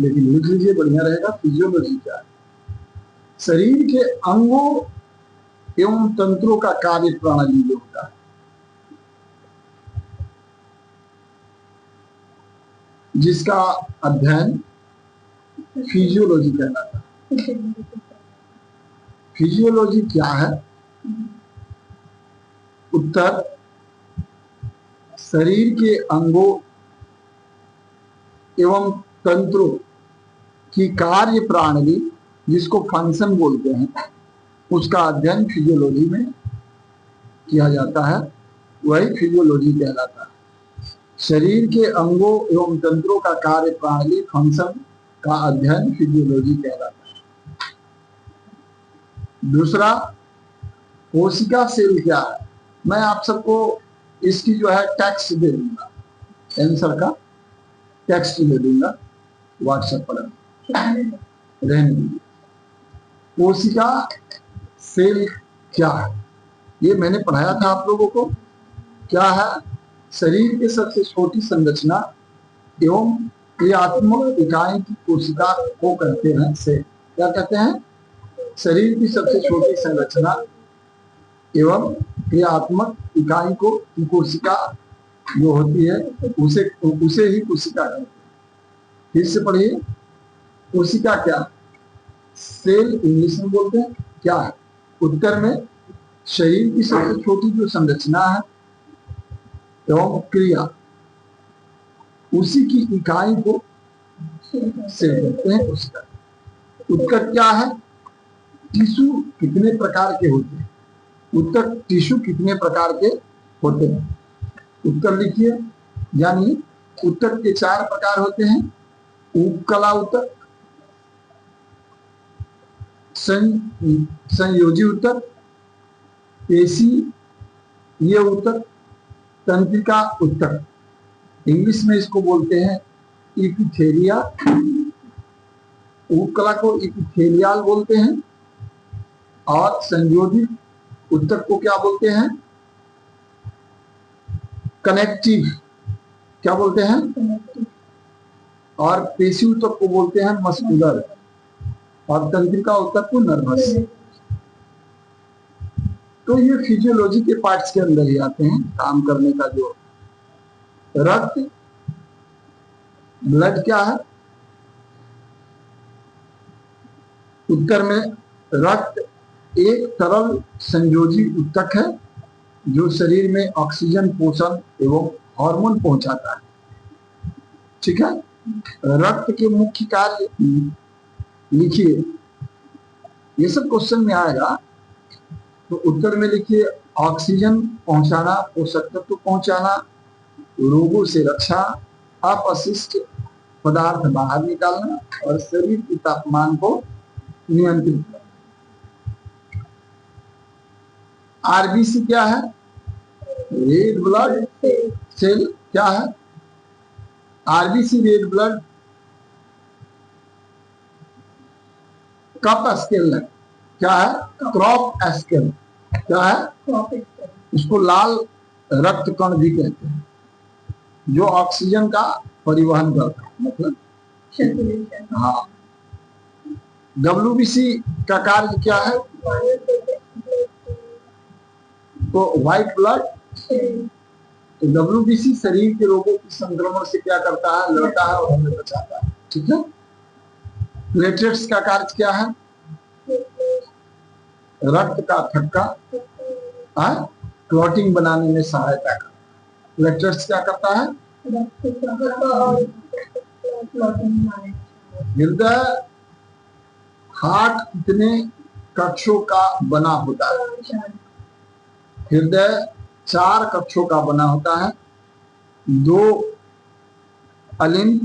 लेकिन लिख लीजिए, बढ़िया रहेगा। फिजियोलॉजी क्या है? शरीर के अंगों एवं तंत्रों का कार्य प्रणाली जो होता है, जिसका अध्ययन फिजियोलॉजी कहलाता है। फिजियोलॉजी क्या है? उत्तर, शरीर के अंगों एवं तंत्रों की कार्य प्रणाली, जिसको फंक्शन बोलते हैं, उसका अध्ययन फिजियोलॉजी में किया जाता है, वही फिजियोलॉजी कहलाता है। शरीर के अंगों एवं तंत्रों का कार्य प्रणाली, फंक्शन का अध्ययन फिजियोलॉजी कहलाता है। दूसरा, कोशिका सेल क्या है? मैं आप सबको इसकी जो है टेक्स्ट दे दूंगा, आंसर का टेक्स्ट दे दूंगा व्हाट्सएप पर, रहने दीजिए। कोशिका सेल क्या है? ये मैंने पढ़ाया था आप लोगों को। क्या है? शरीर के सबसे छोटी संरचना एवं क्रियात्मक इकाई की कोशिका को कहते हैं सेल। क्या कहते हैं? शरीर की सबसे छोटी संरचना एवं क्रियात्मक इकाई को कोशिका जो होती है, उसे ही कोशिका कहते हैं। फिर से पढ़िए, कोशिका क्या है? सेल इंग्लिश में बोलते हैं। क्या है? उत्तर में, शरीर की सबसे छोटी जो संरचना है एवं क्रिया, उसी की इकाई को सेल कहते हैं, कोशिका। उत्तर क्या है? टिश्यू कितने प्रकार के होते हैं? उत्तर, टिश्यू कितने प्रकार के होते हैं? उत्तर लिखिए, यानी उत्तर के 4 प्रकार होते हैं। उपकला उत्तर, संयोजी उत्तर, पेशी ये उत्तर, तंत्रिका उत्तर। इंग्लिश में इसको बोलते हैं इपिथेलिया। उपकला को इपिथेलियल बोलते हैं, और संयोजी उत्तर को क्या बोलते हैं? कनेक्टिव। क्या बोलते हैं? और पेशी उत्तर को बोलते हैं मस्कुलर, और तंत्रिका उत्तर को नर्वस। तो ये फिजियोलॉजी के पार्ट्स के अंदर ही आते हैं काम करने का। जो रक्त, ब्लड क्या है? उत्तर में, रक्त एक तरल संयोजी ऊतक है जो शरीर में ऑक्सीजन, पोषण एवं हार्मोन पहुंचाता है। ठीक है। रक्त के मुख्य कार्य लिखिए, ये सब क्वेश्चन में आएगा, तो उत्तर में लिखिए ऑक्सीजन पहुंचाना, पोषक तत्व पहुंचाना, रोगों से रक्षा, अपशिष्ट पदार्थ बाहर निकालना, और शरीर के तापमान को नियंत्रित करना। आरबीसी क्या है? Red blood cell. क्या है? RBC red blood cup scale है। क्या है? Crop scale. क्या है? इसको लाल रक्त कण भी कहते हैं, जो ऑक्सीजन का परिवहन करता है, मतलब। हाँ। डब्ल्यूबीसी का कार्य क्या है? तो व्हाइट ब्लड। तो डब्ल्यूबीसी शरीर के रोगों के संक्रमण से क्या करता है? लड़ता है और हमें बचाता है। ठीक है। प्लेटलेट्स का कार्य क्या है? रक्त का थक्का, क्लॉटिंग बनाने में सहायता करता है। प्लेटलेट्स क्या करता है? हृदय, हार्ट कितने कक्षों का बना होता है? हृदय 4 कक्षों का बना होता है। 2 अलिंद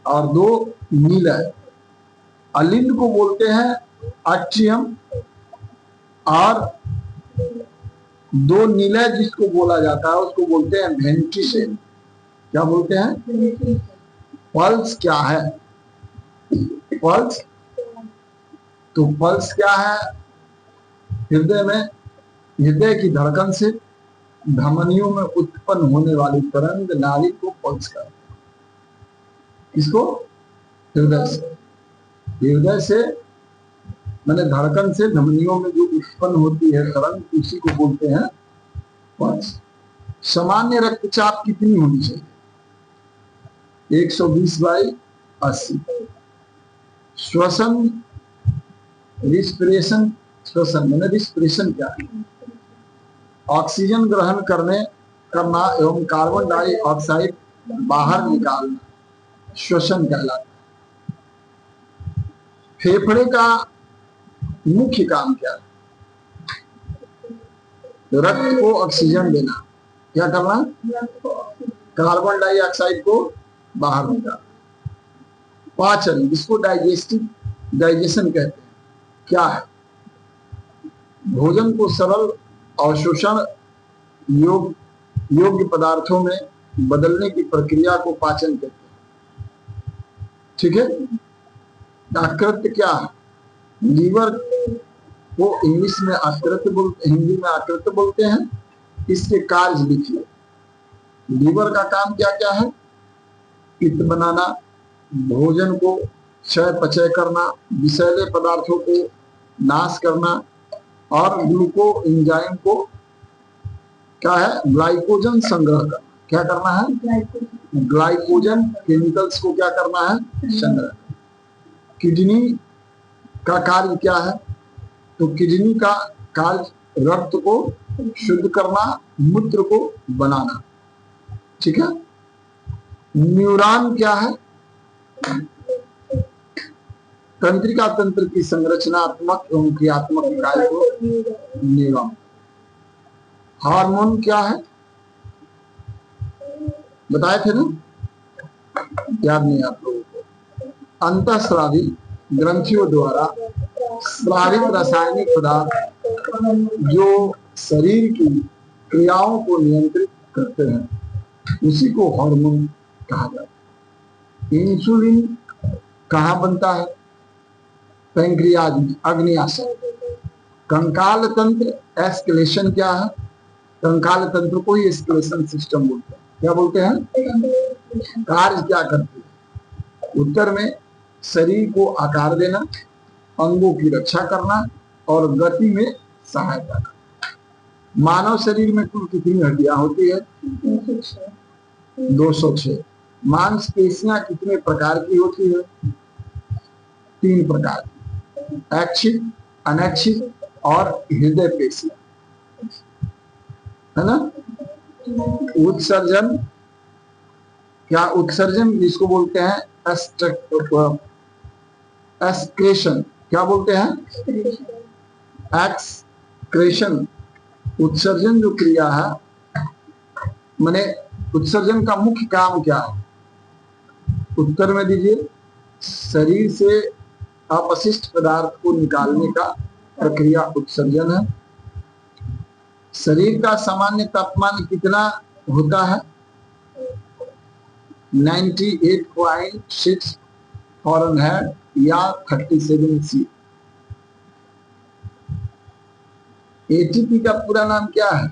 और 2 नीलय। अलिंद को बोलते हैं अट्रियम, और 2 नीलय जिसको बोला जाता है उसको बोलते हैं वेंट्रिकल। क्या बोलते हैं? पल्स क्या है? पल्स, तो पल्स क्या है? हृदय में, हृदय की धड़कन से धमनियों में उत्पन्न होने वाली तरंग नाड़ी को पल्स कहते हैं। किसको? हृदय से। हृदय से मैंने धड़कन से धमनियों में जो उत्पन्न होती है तरंग, उसी को बोलते हैं पल्स। सामान्य रक्तचाप कितनी होनी चाहिए? 120/80। श्वसन, रिस्पिरेशन, श्वसन मैंने रिस्पिरेशन क्या है? ऑक्सीजन ग्रहण करना एवं कार्बन डाइऑक्साइड बाहर निकालना श्वसन कहलाता है। फेफड़े का मुख्य काम क्या है? रक्त को ऑक्सीजन देना। क्या करना? कार्बन डाइऑक्साइड को बाहर निकालना। पाचन, जिसको डाइजेशन कहते हैं, क्या है? भोजन को सरल अवशोषण योग्य पदार्थों में बदलने की प्रक्रिया को पाचन कहते हैं। ठीक है। आकृत्य क्या है? लीवर को इंग्लिश में हिंदी में आकृत्य बोलते हैं। इसके कार्य लिखिए। लीवर का काम क्या क्या है? पित्त बनाना, भोजन को क्षय पचय करना, विषैले पदार्थों को नाश करना और ग्लूको एंजाइम को क्या है? ग्लाइकोजन संग्रह करना। क्या करना है? ग्लाइकोजन केमिकल्स को क्या करना है? संग्रह। किडनी का कार्य क्या है? तो किडनी का कार्य रक्त को शुद्ध करना, मूत्र को बनाना। ठीक है। न्यूरॉन क्या है? तंत्रिका तंत्र की संरचनात्मक एवं क्रियात्मक इकाई को न्यूरॉन। हार्मोन क्या है? बताए थे ना? याद नहीं आप लोगों को? अंतःस्रावी ग्रंथियों द्वारा स्रावित रासायनिक पदार्थ जो शरीर की क्रियाओं को नियंत्रित करते हैं, उसी को हार्मोन कहा जाता है। इंसुलिन कहाँ बनता है? पैंक्रियाज में, अग्न्याशय। कंकाल तंत्र एस्केलेशन क्या है? कंकाल तंत्र को ही एस्केलेशन सिस्टम बोलते हैं। क्या बोलते हैं? कार्य क्या करते हैं? उत्तर में शरीर को आकार देना, अंगों की रक्षा करना और गति में सहायता करना। मानव शरीर में कुल कितनी हड्डियां होती है? 206। मांसपेशियां कितने प्रकार की होती है? 3 प्रकार की, ऐच्छिक, अनैच्छिक और हृदय पेशियां, है ना? उत्सर्जन क्या? उत्सर्जन जिसको बोलते हैं एक्सक्रेशन। क्या बोलते हैं? एक्सक्रेशन। उत्सर्जन जो क्रिया है, माने उत्सर्जन का मुख्य काम क्या है? उत्तर में दीजिए। शरीर से अपशिष्ट पदार्थ को निकालने का प्रक्रिया उत्सर्जन है। शरीर का सामान्य तापमान कितना होता है? 98.6 फ़ारेनहाइट या 37°C। एटीपी का पूरा नाम क्या है?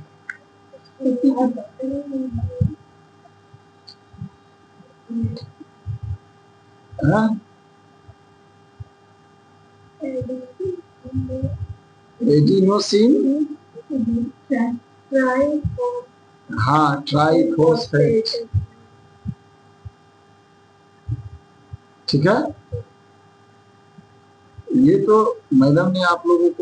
एडिनोसिन, हाँ, ट्राइफॉस्फेट। ठीक है। ये तो मैडम ने आप लोगों को